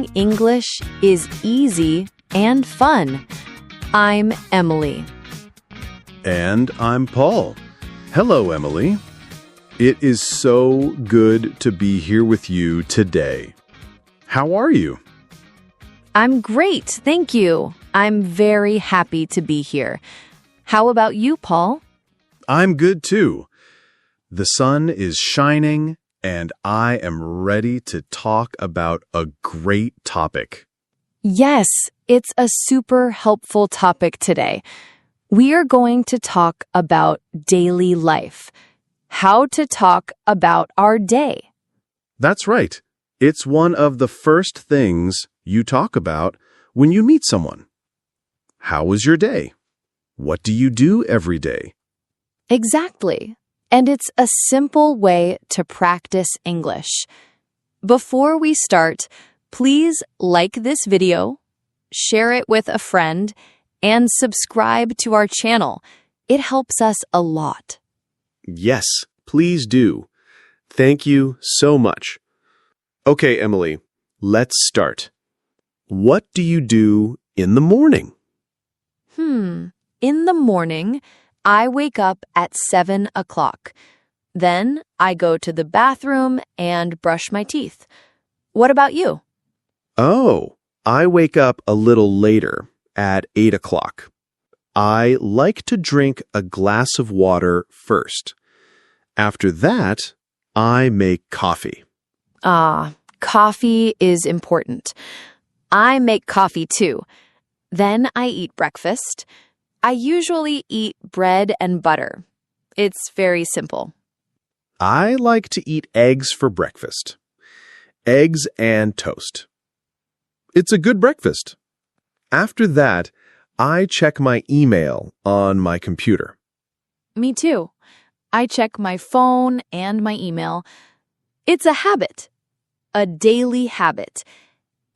Learning English is easy and fun. I'm Emily. And I'm Paul. Hello, Emily. It is so good to be here with you today. How are you? I'm great, thank you. I'm very happy to be here. How about you, Paul? I'm good too. The sun is shining, and I am ready to talk about a great topic. Yes, it's a super helpful topic today. We are going to talk about daily life. How to talk about our day. That's right. It's one of the first things you talk about when you meet someone. How was your day? What do you do every day? Exactly. And it's a simple way to practice English. Before we start, please like this video, share it with a friend, and subscribe to our channel. It helps us a lot. Yes, please do. Thank you so much. Okay, Emily, let's start. What do you do in the morning? In the morning, I wake up at 7 o'clock. Then I go to the bathroom and brush my teeth. What about you? Oh, I wake up a little later at 8 o'clock. I like to drink a glass of water first. After that, I make coffee. Coffee is important. I make coffee too. Then I eat breakfast. I usually eat bread and butter. It's very simple. I like to eat eggs for breakfast. Eggs and toast. It's a good breakfast. After that, I check my email on my computer. Me too. I check my phone and my email. It's a habit, a daily habit.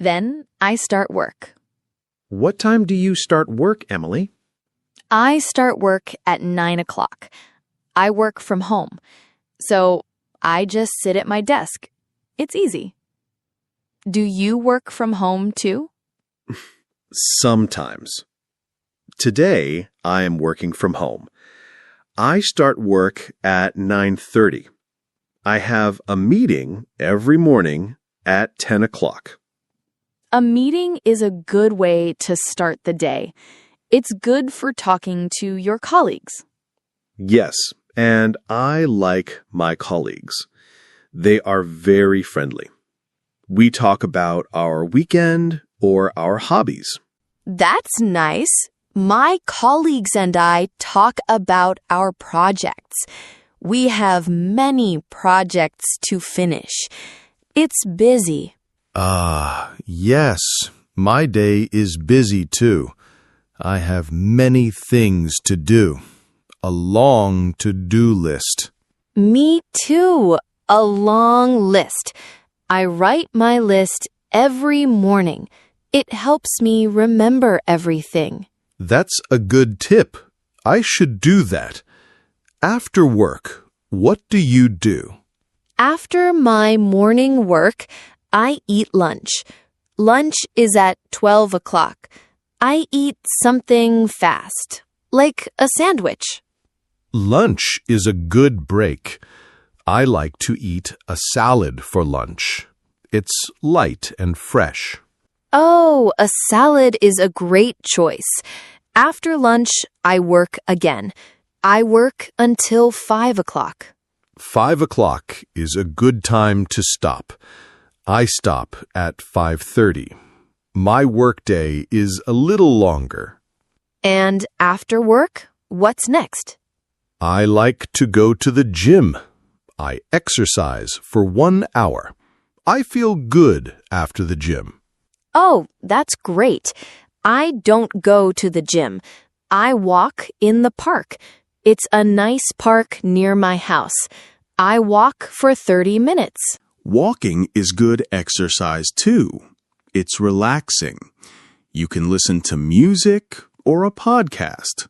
Then I start work. What time do you start work, Emily? I start work at 9 o'clock. I work from home, so I just sit at my desk. It's easy. Do you work from home too? Sometimes. Today, I am working from home. I start work at 9:30. I have a meeting every morning at 10 o'clock. A meeting is a good way to start the day. It's good for talking to your colleagues. Yes, and I like my colleagues. They are very friendly. We talk about our weekend or our hobbies. That's nice. My colleagues and I talk about our projects. We have many projects to finish. It's busy. Yes. My day is busy too. I have many things to do. A long to-do list. Me too. A long list. I write my list every morning. It helps me remember everything. That's a good tip. I should do that. After work, what do you do? After my morning work, I eat lunch. Lunch is at 12 o'clock. I eat something fast, like a sandwich. Lunch is a good break. I like to eat a salad for lunch. It's light and fresh. Oh, a salad is a great choice. After lunch, I work again. I work until 5 o'clock. 5 o'clock is a good time to stop. I stop at 5:30. My workday is a little longer. And after work, what's next? I like to go to the gym. I exercise for 1 hour. I feel good after the gym. Oh, that's great. I don't go to the gym. I walk in the park. It's a nice park near my house. I walk for 30 minutes. Walking is good exercise too. It's relaxing. You can listen to music or a podcast.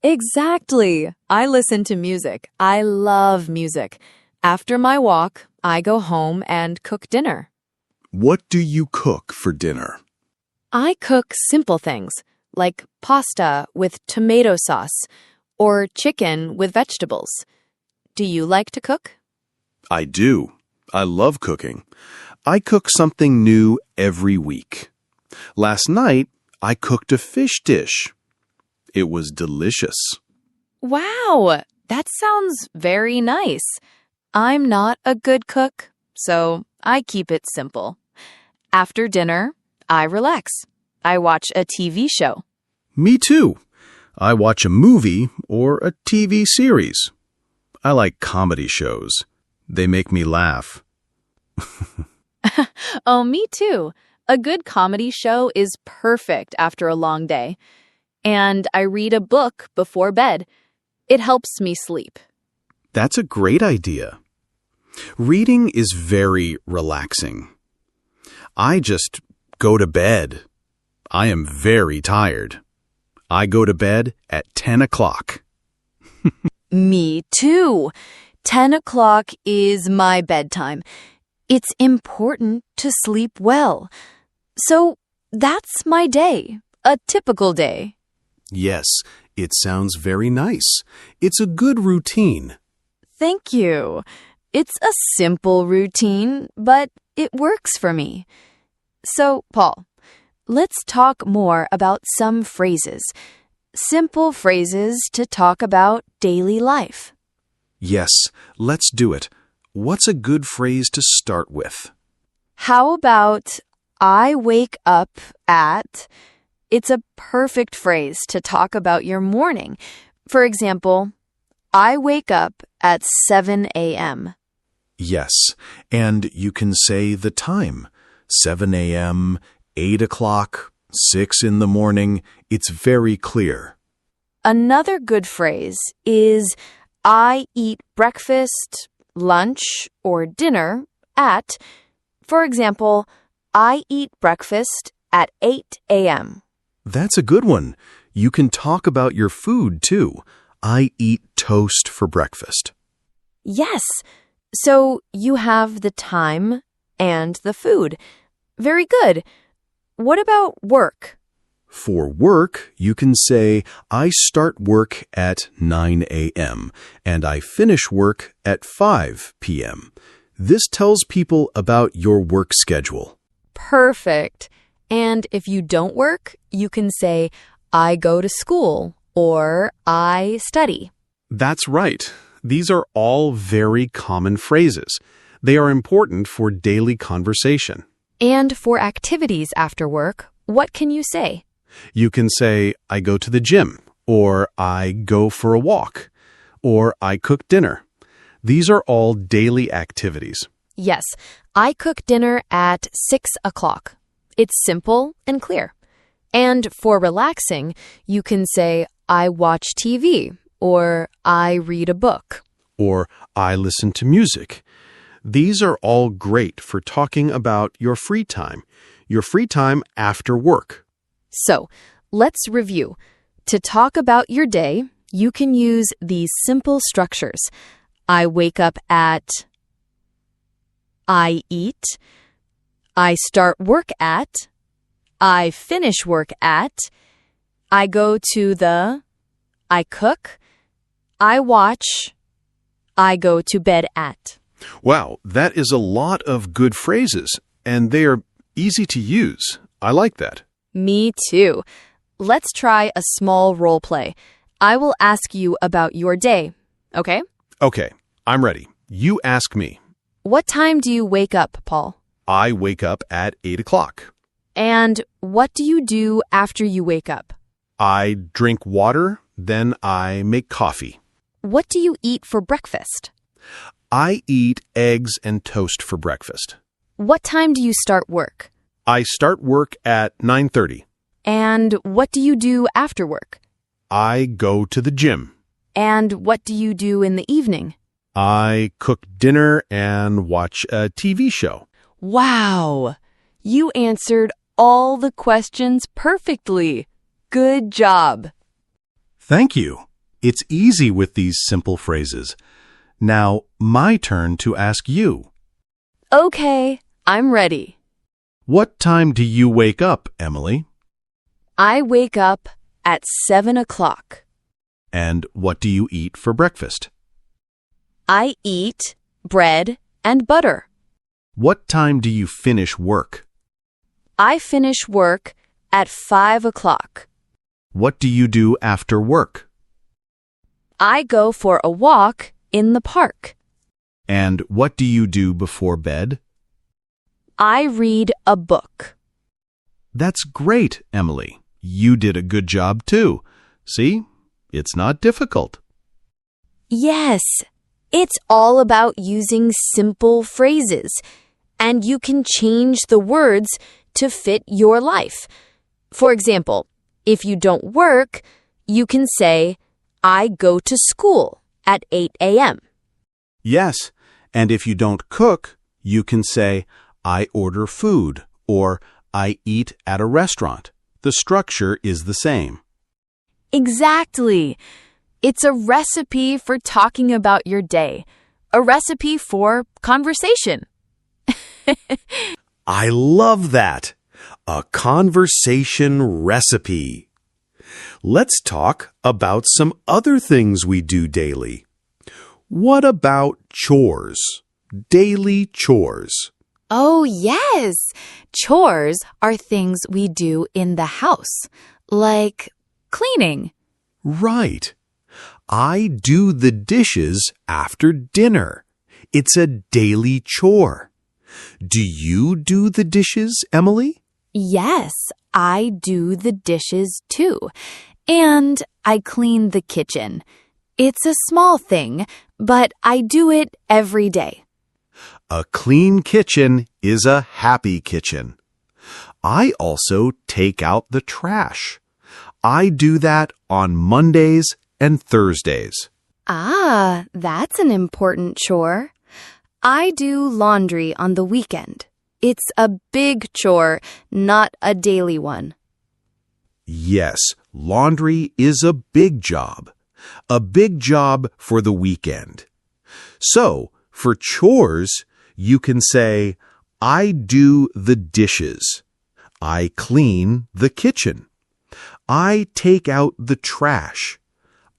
Exactly. I listen to music. I love music. After my walk, I go home and cook dinner. What do you cook for dinner? I cook simple things, like pasta with tomato sauce or chicken with vegetables. Do you like to cook? I do. I love cooking. I cook something new every week. Last night, I cooked a fish dish. It was delicious. Wow, that sounds very nice. I'm not a good cook, so I keep it simple. After dinner, I relax. I watch a TV show. Me too. I watch a movie or a TV series. I like comedy shows. They make me laugh. Oh, me too. A good comedy show is perfect after a long day. And I read a book before bed. It helps me sleep. That's a great idea. Reading is very relaxing. I just go to bed. I am very tired. I go to bed at 10 o'clock. Me too. 10 o'clock is my bedtime. It's important to sleep well. So that's my day, a typical day. Yes, it sounds very nice. It's a good routine. Thank you. It's a simple routine, but it works for me. So, Paul, let's talk more about some phrases. Simple phrases to talk about daily life. Yes, let's do it. What's a good phrase to start with? How about I wake up at... It's a perfect phrase to talk about your morning. For example, I wake up at 7 a.m. Yes, and you can say the time. 7 a.m., 8 o'clock, 6 in the morning. It's very clear. Another good phrase is I eat breakfast, lunch, or dinner at, for example, I eat breakfast at 8 a.m. That's a good one. You can talk about your food, too. I eat toast for breakfast. Yes, so you have the time and the food. Very good. What about work? For work, you can say, I start work at 9 a.m. and I finish work at 5 p.m. This tells people about your work schedule. Perfect. And if you don't work, you can say, I go to school or I study. That's right. These are all very common phrases. They are important for daily conversation. And for activities after work, what can you say? You can say, I go to the gym, or I go for a walk, or I cook dinner. These are all daily activities. Yes, I cook dinner at 6 o'clock. It's simple and clear. And for relaxing, you can say, I watch TV, or I read a book. Or I listen to music. These are all great for talking about your free time after work. So, let's review. To talk about your day, you can use these simple structures. I wake up at, I eat, I start work at, I finish work at, I go to the, I cook, I watch, I go to bed at. Wow, that is a lot of good phrases, and they are easy to use. I like that. Me too. Let's try a small role play. I will ask you about your day, okay? Okay, I'm ready. You ask me. What time do you wake up, Paul? I wake up at 8 o'clock. And what do you do after you wake up? I drink water, then I make coffee. What do you eat for breakfast? I eat eggs and toast for breakfast. What time do you start work? I start work at 9:30. And what do you do after work? I go to the gym. And what do you do in the evening? I cook dinner and watch a TV show. Wow! You answered all the questions perfectly. Good job. Thank you. It's easy with these simple phrases. Now, my turn to ask you. Okay, I'm ready. What time do you wake up, Emily? I wake up at 7 o'clock. And what do you eat for breakfast? I eat bread and butter. What time do you finish work? I finish work at 5 o'clock. What do you do after work? I go for a walk in the park. And what do you do before bed? I read a book. That's great, Emily. You did a good job too. See? It's not difficult. Yes, it's all about using simple phrases, and you can change the words to fit your life. For example, if you don't work, you can say, I go to school at 8 a.m. Yes, and if you don't cook, you can say, I order food, or I eat at a restaurant. The structure is the same. Exactly. It's a recipe for talking about your day, a recipe for conversation. I love that. A conversation recipe. Let's talk about some other things we do daily. What about chores? Daily chores. Oh, yes. Chores are things we do in the house, like cleaning. Right. I do the dishes after dinner. It's a daily chore. Do you do the dishes, Emily? Yes, I do the dishes too. And I clean the kitchen. It's a small thing, but I do it every day. A clean kitchen is a happy kitchen. I also take out the trash. I do that on Mondays and Thursdays. Ah, that's an important chore. I do laundry on the weekend. It's a big chore, not a daily one. Yes, laundry is a big job. A big job for the weekend. So, for chores, you can say, I do the dishes. I clean the kitchen. I take out the trash.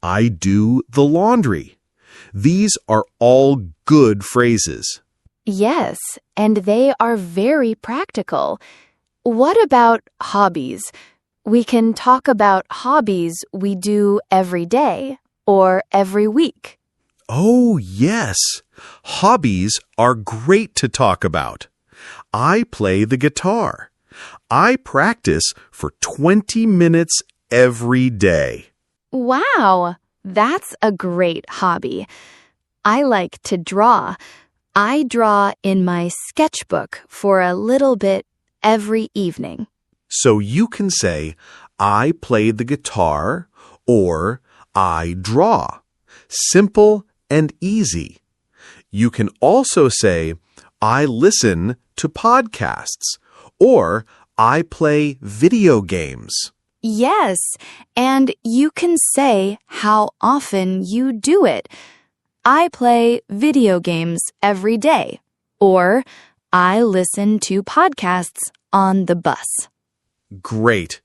I do the laundry. These are all good phrases. Yes, and they are very practical. What about hobbies? We can talk about hobbies we do every day or every week. Oh, yes. Hobbies are great to talk about. I play the guitar. I practice for 20 minutes every day. Wow, that's a great hobby. I like to draw. I draw in my sketchbook for a little bit every evening. So you can say, I play the guitar or I draw. Simple and easy. You can also say, I listen to podcasts or I play video games. Yes, and you can say how often you do it. I play video games every day, or I listen to podcasts on the bus. Great.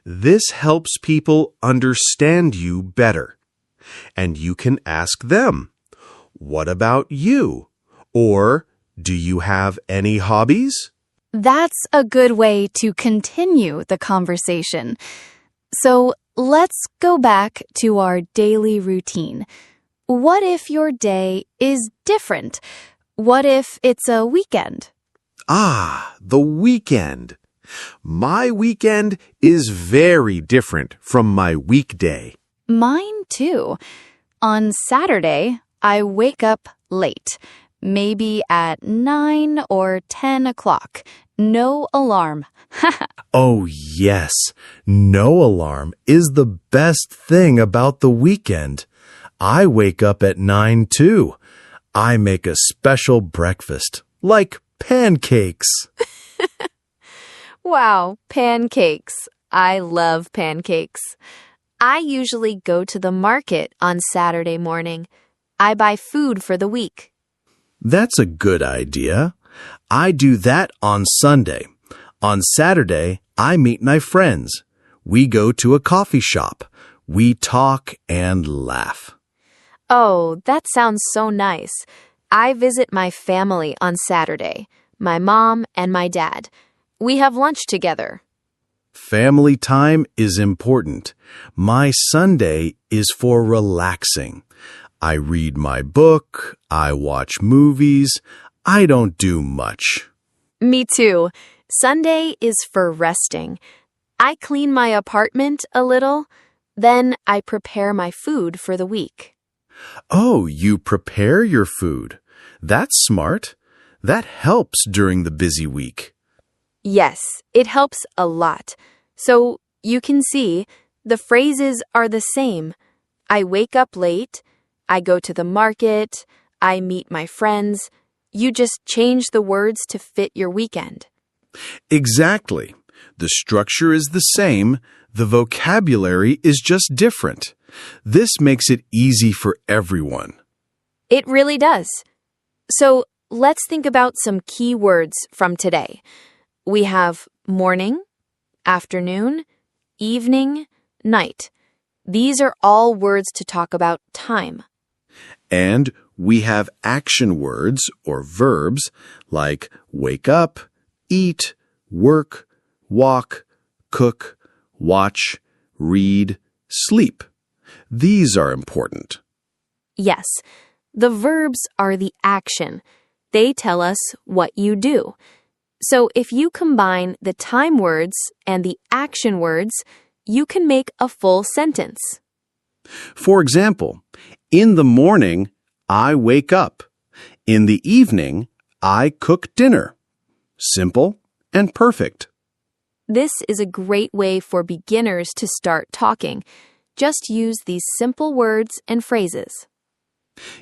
This helps people understand you better. And you can ask them, what about you? Or, do you have any hobbies? That's a good way to continue the conversation. So let's go back to our daily routine. What if your day is different? What if it's a weekend? Ah, the weekend. My weekend is very different from my weekday. Mine too. On Saturday, I wake up late, maybe at 9 or 10 o'clock. No alarm. Oh, yes. No alarm is the best thing about the weekend. I wake up at 9 too. I make a special breakfast, like pancakes. Wow, pancakes. I love pancakes. I usually go to the market on Saturday morning. I buy food for the week. That's a good idea. I do that on Sunday. On Saturday, I meet my friends. We go to a coffee shop. We talk and laugh. Oh, that sounds so nice. I visit my family on Saturday, my mom and my dad. We have lunch together. Family time is important. My Sunday is for relaxing. I read my book. I watch movies. I don't do much. Me too. Sunday is for resting. I clean my apartment a little, then I prepare my food for the week. Oh, you prepare your food. That's smart. That helps during the busy week. Yes, it helps a lot. So you can see the phrases are the same. I wake up late. I go to the market. I meet my friends. You just change the words to fit your weekend. Exactly. The structure is the same. The vocabulary is just different. This makes it easy for everyone. It really does. So let's think about some key words from today. We have morning, afternoon, evening, night. These are all words to talk about time. And we have action words or verbs like wake up, eat, work, walk, cook, watch, read, sleep. These are important. Yes, the verbs are the action. They tell us what you do. So if you combine the time words and the action words, you can make a full sentence. For example, in the morning, I wake up. In the evening, I cook dinner. Simple and perfect. This is a great way for beginners to start talking. Just use these simple words and phrases.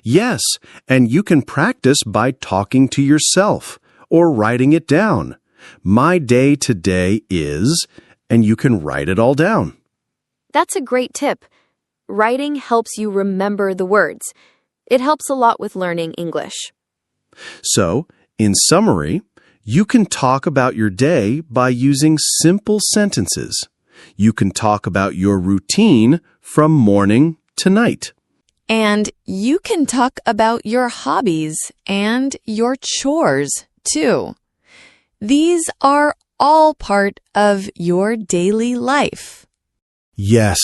Yes, and you can practice by talking to yourself or writing it down. My day today is, and you can write it all down. That's a great tip. Writing helps you remember the words. It helps a lot with learning English. So, in summary, you can talk about your day by using simple sentences. You can talk about your routine from morning to night. And you can talk about your hobbies and your chores, too. These are all part of your daily life. Yes,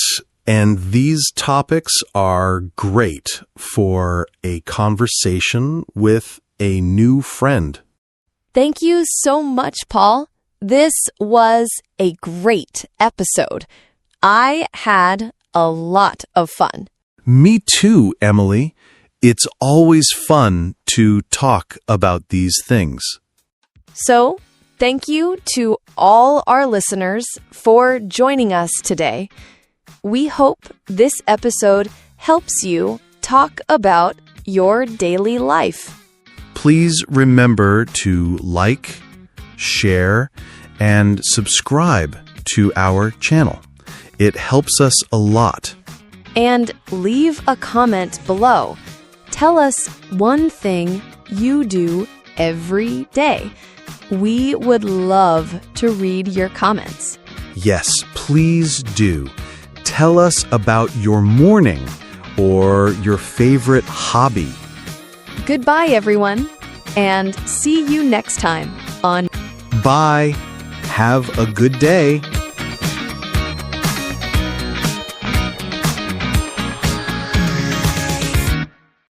and these topics are great for a conversation with a new friend. Thank you so much, Paul. This was a great episode. I had a lot of fun. Me too, Emily. It's always fun to talk about these things. So, thank you to all our listeners for joining us today. We hope this episode helps you talk about your daily life. Please remember to like, share, and subscribe to our channel. It helps us a lot. And leave a comment below. Tell us one thing you do every day. We would love to read your comments. Yes, please do. Tell us about your morning or your favorite hobby. Goodbye, everyone, and see you next time on Bye. Have a good day.